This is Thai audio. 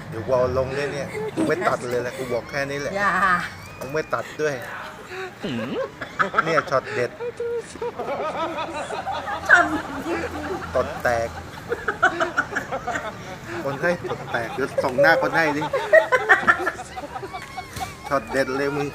เดี๋ยววอลลงเนี่ยกูไม่ตัดเลยแหละกูบอกแค่นี้แหละ อย่า กูไม่ตัดด้วยเนี่ยช็อตเด็ดตดแตก คนให้ตดแตกเดี๋ยวส่งหน้าคนให้ดิช็อตเด็ดเลยมึง